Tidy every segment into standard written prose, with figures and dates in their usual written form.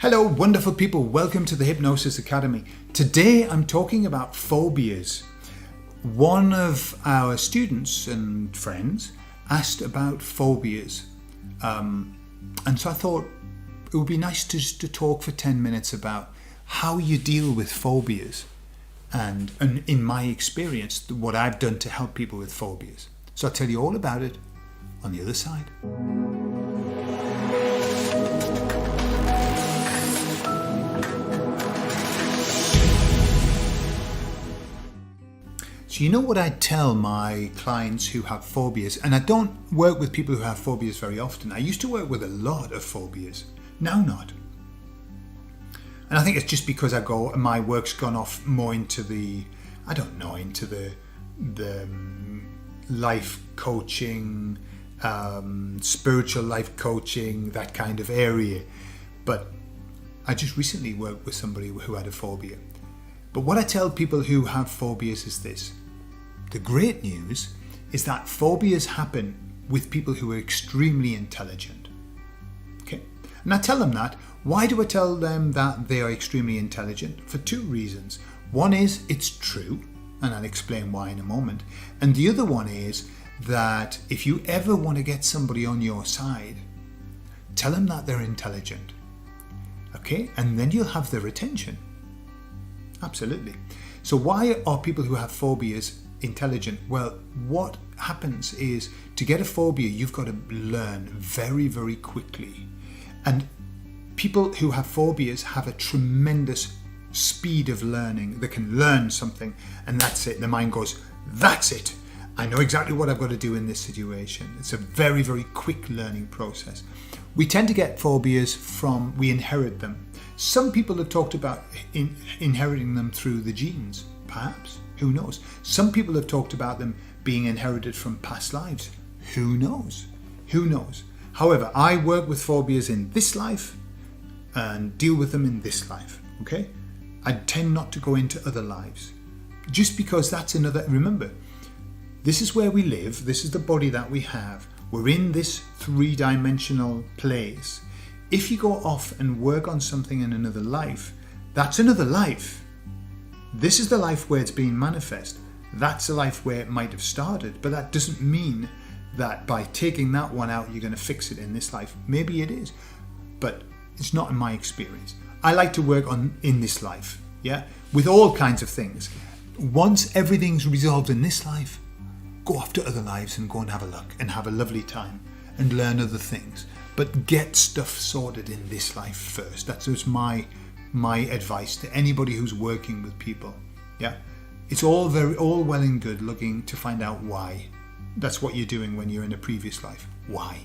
Hello, wonderful people. Welcome to the Hypnosis Academy. Today I'm talking about phobias. One of our students and friends asked about phobias. And so I thought it would be nice just to talk for 10 minutes about how you deal with phobias and in my experience, what I've done to help people with phobias. So I'll tell you all about it on the other side. So you know what I tell my clients who have phobias, and I don't work with people who have phobias very often. I used to work with a lot of phobias, now not. And I think it's just because my work's gone off more into the life coaching, spiritual life coaching, that kind of area. But I just recently worked with somebody who had a phobia. But what I tell people who have phobias is this. The great news is that phobias happen with people who are extremely intelligent. Okay? And I tell them that. Why do I tell them that they are extremely intelligent? For two reasons. One is it's true, and I'll explain why in a moment. And the other one is that if you ever want to get somebody on your side, tell them that they're intelligent. Okay? And then you'll have their attention. Absolutely. So why are people who have phobias intelligent? Well, what happens is to get a phobia, you've got to learn very, very quickly. And people who have phobias have a tremendous speed of learning. They can learn something and that's it. The mind goes, that's it. I know exactly what I've got to do in this situation. It's a very, very quick learning process. We tend to get phobias we inherit them. Some people have talked about inheriting them through the genes, perhaps. Who knows? Some people have talked about them being inherited from past lives. Who knows? Who knows? However, I work with phobias in this life and deal with them in this life, okay? I tend not to go into other lives. Just because that's remember, this is where we live, this is the body that we have. We're in this three-dimensional place. If you go off and work on something in another life, that's another life. This is the life where it's being manifest. That's the life where it might have started, but that doesn't mean that by taking that one out, you're going to fix it in this life. Maybe it is, but it's not in my experience. I like to work in this life, with all kinds of things. Once everything's resolved in this life, go off to other lives and go and have a look and have a lovely time and learn other things. But get stuff sorted in this life first. That's just my advice to anybody who's working with people. It's all well and good looking to find out why. That's what you're doing when you're in a previous life. Why?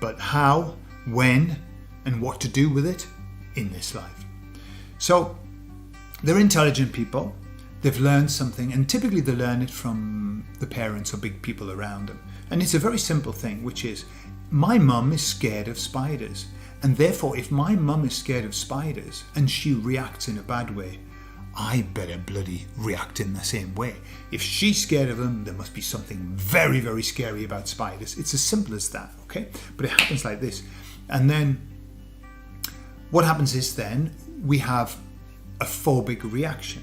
But how, when, and what to do with it in this life. So they're intelligent people. They've learned something, and typically they learn it from the parents or big people around them. And it's a very simple thing, which is, my mum is scared of spiders. And therefore, if my mum is scared of spiders and she reacts in a bad way, I better bloody react in the same way. If she's scared of them, there must be something very, very scary about spiders. It's as simple as that, okay? But it happens like this. And then what happens is then we have a phobic reaction,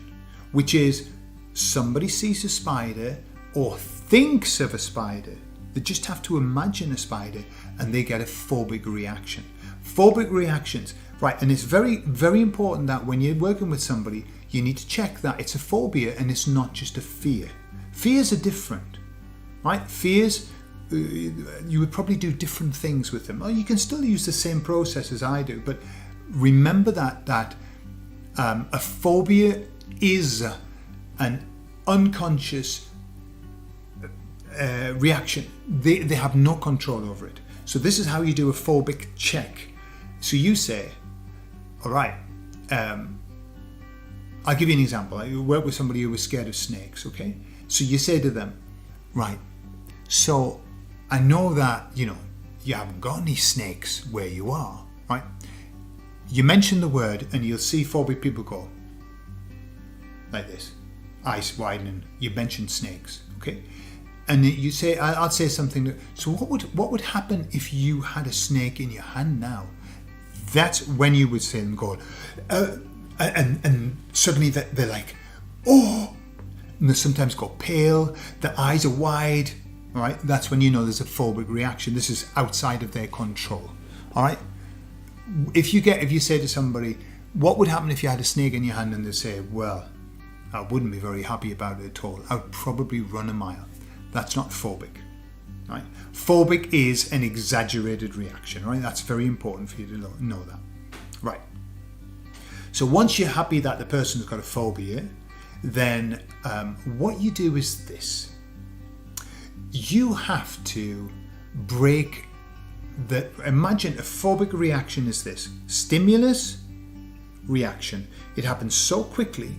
which is somebody sees a spider or thinks of a spider. They just have to imagine a spider and they get a phobic reaction. Phobic reactions, right? And it's very, very important that when you're working with somebody, you need to check that it's a phobia and it's not just a fear. Fears are different, right? Fears, you would probably do different things with them. Or you can still use the same process as I do, but remember that a phobia is an unconscious reaction. They have no control over it. So this is how you do a phobic check. So you say, all right, I'll give you an example. I work with somebody who was scared of snakes, okay? So you say to them, right, so I know that, you haven't got any snakes where you are, right? You mention the word and you'll see phobic people go like this, eyes widening. You mention snakes, okay? And you say, I'll say something. So what would happen if you had a snake in your hand now? that's when you would see them go, and suddenly they're like, oh, and they sometimes go pale, their eyes are wide, all right? That's when you know there's a phobic reaction. This is outside of their control, all right? If you say to somebody, what would happen if you had a snake in your hand, and they say, well, I wouldn't be very happy about it at all. I would probably run a mile. That's not phobic, right? Phobic is an exaggerated reaction, right? That's very important for you to know that, right? So once you're happy that the person's got a phobia, then what you do is this. You have to break imagine a phobic reaction is this: stimulus, reaction. It happens so quickly,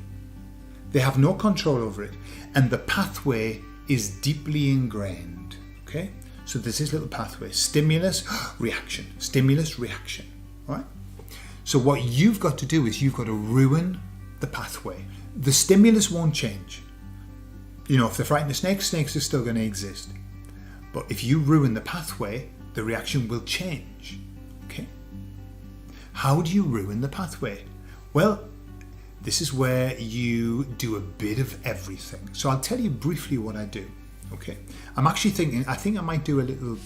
they have no control over it, and the pathway is deeply ingrained. Okay, so there's this little pathway: stimulus, reaction, stimulus, reaction. All right. So what you've got to do is you've got to ruin the pathway. The stimulus won't change. You know, if they're frightened of snakes, snakes are still going to exist. But if you ruin the pathway, the reaction will change. Okay. How do you ruin the pathway? Well, this is where you do a bit of everything. So I'll tell you briefly what I do. Okay. I'm actually thinking, I think I might do a little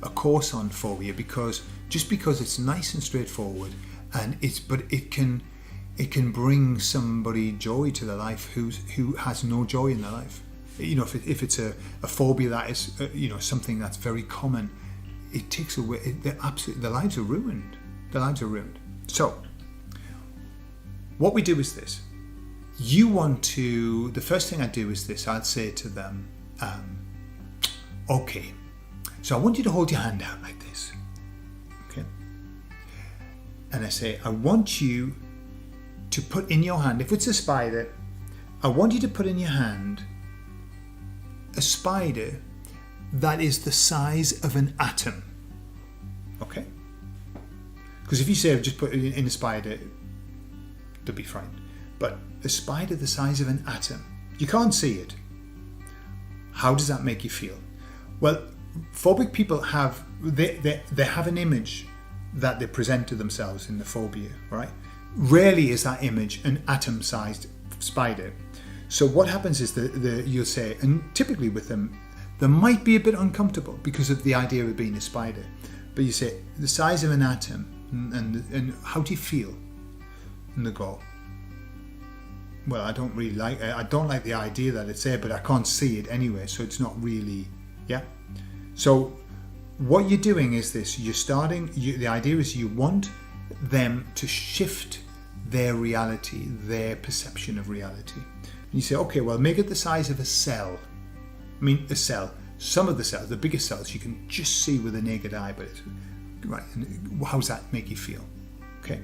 a course on phobia, because it's nice and straightforward, and it can bring somebody joy to their life who has no joy in their life. You know, if it's a phobia that is something that's very common, it takes away their lives are ruined. Their lives are ruined. So what we do is this. The first thing I do is this. I'd say to them, okay, so I want you to hold your hand out like this. Okay. And I say, I want you to put in your hand, if it's a spider, I want you to put in your hand a spider that is the size of an atom. Okay? Because if you say I've just put it in a spider, they'll be frightened. But a spider the size of an atom, you can't see it. How does that make you feel? Well, phobic people have an image that they present to themselves in the phobia, right? Rarely is that image an atom-sized spider. So what happens is you'll say, and typically with them, they might be a bit uncomfortable because of the idea of being a spider. But you say, the size of an atom, and how do you feel? And they go, well, I don't like the idea that it's there, but I can't see it anyway, so it's not really, yeah? So what you're doing is this: the idea is you want them to shift their reality, their perception of reality. And you say, okay, well, make it the size of a cell. I mean, a cell. Some of the cells, the biggest cells, you can just see with the naked eye, but right. And how does that make you feel? Okay.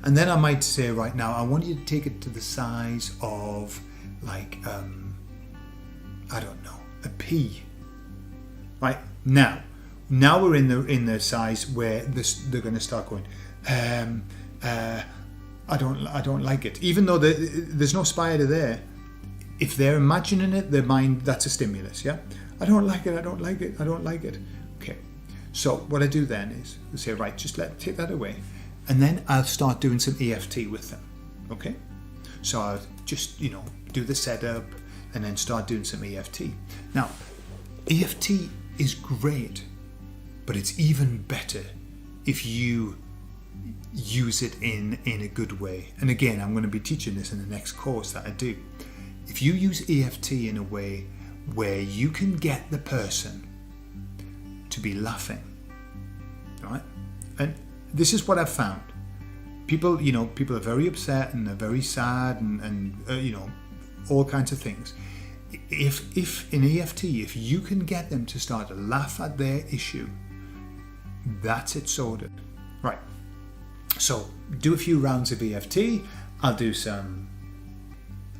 And then I might say, right now, I want you to take it to the size of, like, I don't know, a pea. Right now we're in the size where they're going to start going. I don't like it, even though there's no spider there. If they're imagining it, their mind, that's a stimulus. Yeah, I don't like it. I don't like it. I don't like it. Okay, so what I do then is I say, right, just take that away, and then I'll start doing some EFT with them. Okay, so I'll just do the setup and then start doing some EFT. Now, EFT is great, but it's even better if you use it in a good way. And again, I'm going to be teaching this in the next course that I do. If you use EFT in a way where you can get the person to be laughing, right? And this is what I've found. People are very upset and they're very sad and all kinds of things. If in EFT, if you can get them to start to laugh at their issue, that's it sorted. Right. So do a few rounds of EFT. I'll do some.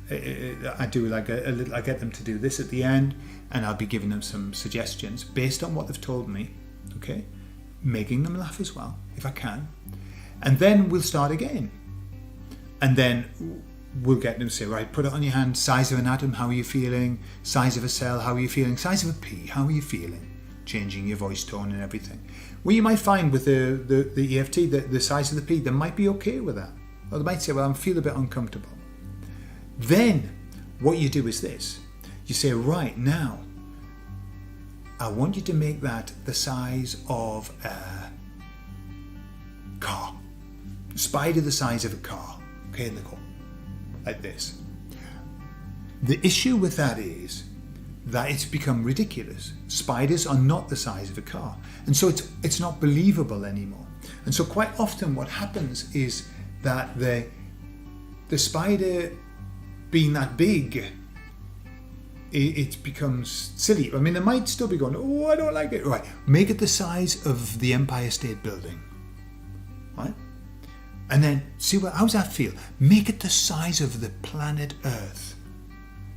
I do like a little. I get them to do this at the end, and I'll be giving them some suggestions based on what they've told me. Okay, making them laugh as well if I can, and then we'll start again, and then we'll get them to say, right, put it on your hand, size of an atom, how are you feeling? Size of a cell, how are you feeling? Size of a pea, how are you feeling? Changing your voice tone and everything. What you might find with the EFT, the size of the P, they might be okay with that. Or they might say, well, I feel a bit uncomfortable. Then what you do is this. You say, right, now, I want you to make that the size of a car. Spider the size of a car. Okay, and they go like this. The issue with that is that it's become ridiculous. Spiders are not the size of a car. And so it's not believable anymore. And so quite often what happens is that the spider being that big, it becomes silly. I mean, they might still be going, oh, I don't like it. Right, make it the size of the Empire State Building. Right? And then see, how's that feel? Make it the size of the planet Earth.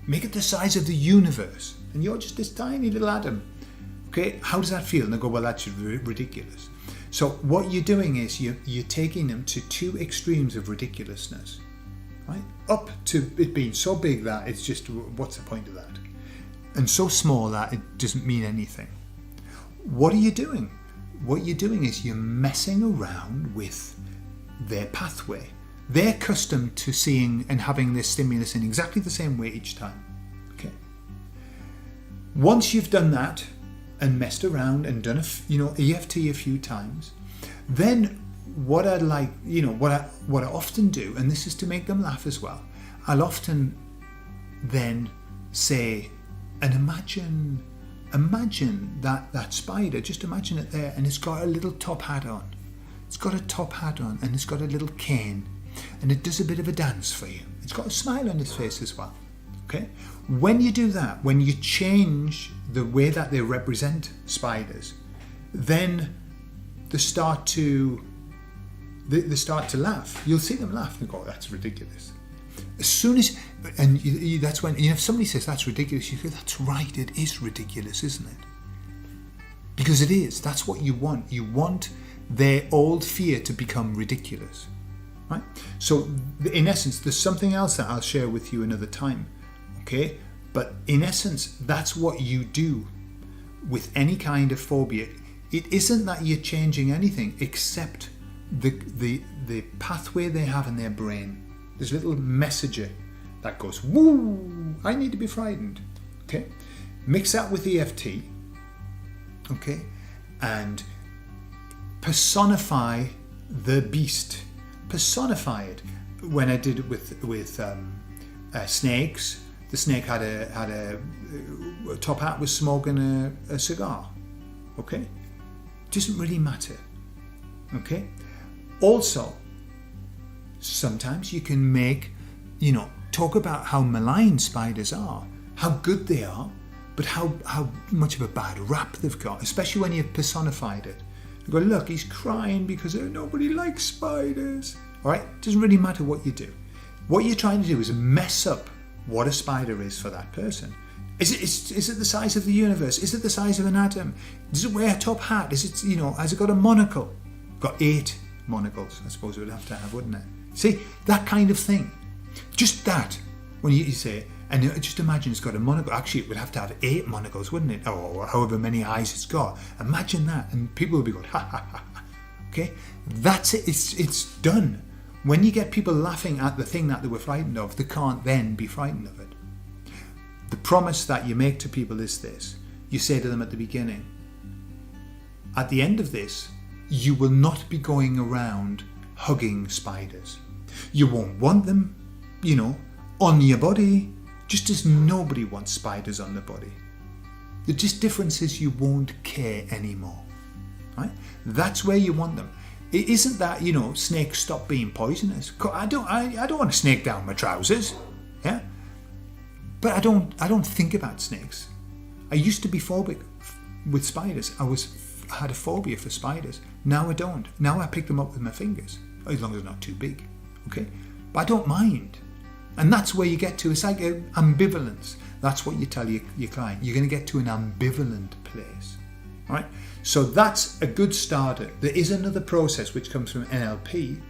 Make it the size of the universe. And you're just this tiny little atom. Okay, how does that feel? And they go, well, that's ridiculous. So what you're doing is you're taking them to two extremes of ridiculousness. Right? Up to it being so big that it's just, what's the point of that? And so small that it doesn't mean anything. What are you doing? What you're doing is you're messing around with their pathway. They're accustomed to seeing and having this stimulus in exactly the same way each time. Okay. Once you've done that and messed around and done EFT a few times, then what I like, what I often do, and this is to make them laugh as well, I'll often then say, and imagine that spider, just imagine it there, and it's got a little top hat on. It's got a top hat on, and it's got a little cane, and it does a bit of a dance for you. It's got a smile on its face as well. Okay? When you do that, when you change the way that they represent spiders, then they start to laugh. You'll see them laugh and go, that's ridiculous. As soon as, and that's when, if somebody says that's ridiculous, you go, that's right, it is ridiculous, isn't it? Because it is. That's what you want. You want their old fear to become ridiculous. Right? So in essence, there's something else that I'll share with you another time. Okay? But in essence, that's what you do with any kind of phobia. It isn't that you're changing anything except the pathway they have in their brain. There's a little messenger that goes, woo, I need to be frightened. Okay? Mix that with EFT. Okay? And personify the beast. Personify it. When I did it with snakes, the snake had a top hat, was smoking a cigar. Okay? Doesn't really matter. Okay? Also, sometimes you can make, talk about how malign spiders are, how good they are, but how much of a bad rap they've got, especially when you've personified it. You go, look, he's crying because nobody likes spiders. All right? Doesn't really matter what you do. What you're trying to do is mess up what a spider is for that person. Is it the size of the universe? Is it the size of an atom? Does it wear a top hat? Is it, has it got a monocle? Got 8 monocles, I suppose it would have to have, wouldn't it? See, that kind of thing. Just that, when you say, and just imagine it's got a monocle. Actually, it would have to have 8 monocles, wouldn't it? Or however many eyes it's got. Imagine that, and people will be going, ha, ha, ha, ha. Okay? That's it. It's done. When you get people laughing at the thing that they were frightened of, they can't then be frightened of it. The promise that you make to people is this. You say to them at the beginning, at the end of this, you will not be going around hugging spiders. You won't want them, on your body, just as nobody wants spiders on their body. The just difference is you won't care anymore. Right? That's where you want them. It isn't that, snakes stop being poisonous. I don't want a snake down my trousers. Yeah? But I don't think about snakes. I used to be phobic with spiders. I had a phobia for spiders. Now I don't. Now I pick them up with my fingers, as long as they're not too big. Okay? But I don't mind. And that's where you get to. It's like ambivalence. That's what you tell your client. You're going to get to an ambivalent place. All right? So that's a good starter. There is another process which comes from NLP.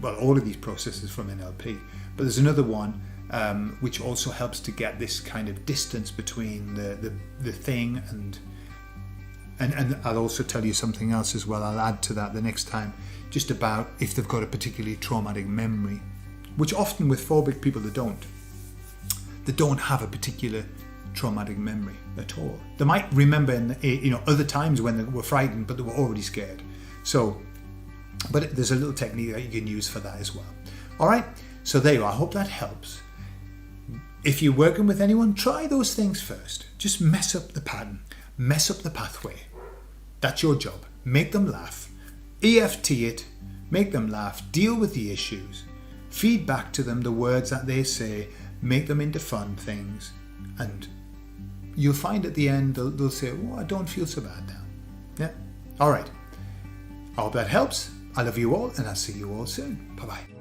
Well, all of these processes from NLP. But there's another one which also helps to get this kind of distance between the thing And I'll also tell you something else as well. I'll add to that the next time, just about if they've got a particularly traumatic memory, which often with phobic people they don't have a particular traumatic memory at all. They might remember other times when they were frightened, but they were already scared. So, but there's a little technique that you can use for that as well. All right, so there you are. I hope that helps. If you're working with anyone, try those things first. Just mess up the pattern, mess up the pathway. That's your job. Make them laugh. EFT it, make them laugh, deal with the issues, feed back to them the words that they say, make them into fun things, and you'll find at the end they'll say, oh, I don't feel so bad now. Yeah? All right. I hope that helps. I love you all, and I'll see you all soon. Bye-bye.